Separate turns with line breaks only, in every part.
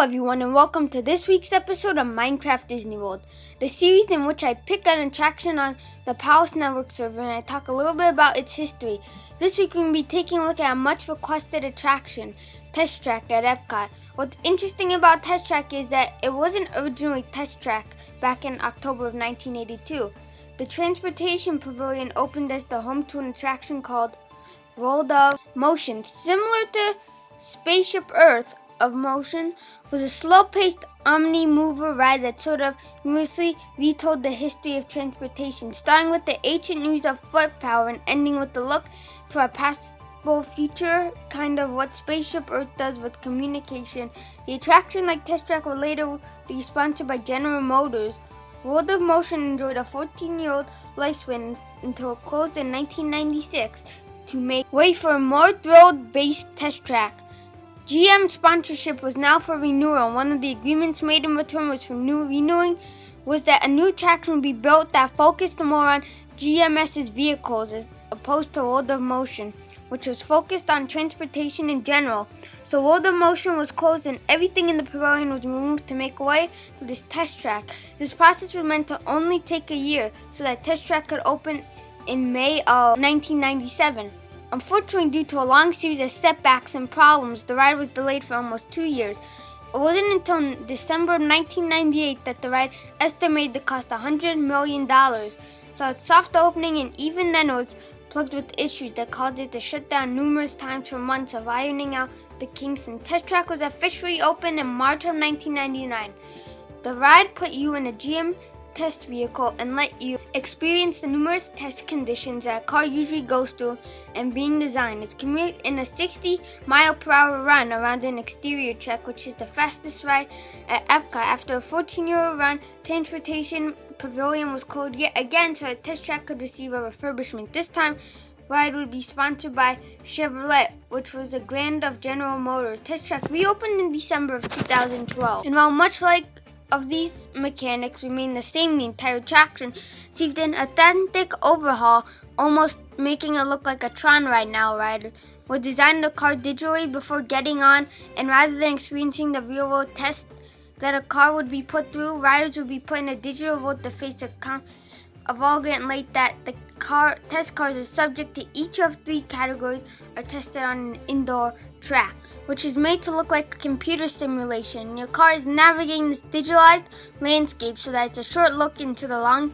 everyone, and welcome to this week's episode of Minecraft Disney World, the series in which I pick an attraction on the Palace Network server and I talk a little bit about its history. This week we're going to be taking a look at a much requested attraction, Test Track at Epcot. What's interesting about Test Track is that it wasn't originally Test Track back in October of 1982. The Transportation Pavilion opened as the home to an attraction called World of Motion. Similar to Spaceship Earth of Motion was a slow-paced omni-mover ride that sort of humorously retold the history of transportation, starting with the ancient news of foot power and ending with the look to our possible future, kind of what Spaceship Earth does with communication. The attraction, like Test Track, would later be sponsored by General Motors. World of Motion enjoyed a 14-year-old lifespan until it closed in 1996 to make way for a more thrill-based Test Track. GM sponsorship was now for renewal. One of the agreements made in return was for renewing was that a new attraction would be built that focused more on GMS's vehicles as opposed to World of Motion, which was focused on transportation in general. So World of Motion was closed and everything in the pavilion was removed to make way for this Test Track. This process was meant to only take a year so that Test Track could open in May of 1997. Unfortunately, due to a long series of setbacks and problems, the ride was delayed for almost 2 years. It wasn't until December of 1998 that the ride estimated to cost $100 million. So its soft opening, and even then it was plagued with issues that caused it to shut down numerous times for months of ironing out the kinks. And Test Track was officially opened in March of 1999. The ride put you in a GM test vehicle and let you experience the numerous test conditions that a car usually goes through, and being designed is commuted in a 60-mile-per-hour run around an exterior track, which is the fastest ride at Epcot. After a 14-year run, Transportation Pavilion was closed yet again so that Test Track could receive a refurbishment. This time, ride would be sponsored by Chevrolet, which was a brand of General Motors. Test Track reopened in December of 2012, and while much like of these mechanics remain the same, the entire attraction received an authentic overhaul, almost making it look like a Tron ride now. Riders would design the car digitally before getting on, and rather than experiencing the real-world test that a car would be put through, riders would be put in a digital world to face a vulgar late that the test cars are subject to each of 3 categories are tested on an indoor track, which is made to look like a computer simulation. Your car is navigating this digitalized landscape so that it's a short look into the long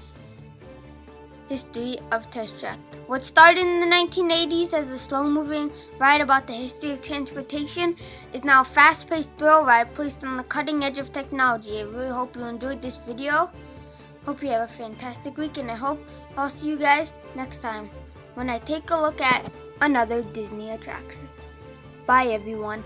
history of Test Track. What started in the 1980s as a slow-moving ride about the history of transportation is now a fast-paced thrill ride placed on the cutting edge of technology. I really hope you enjoyed this video. Hope you have a fantastic week, and I hope I'll see you guys next time when I take a look at another Disney attraction. Bye, everyone.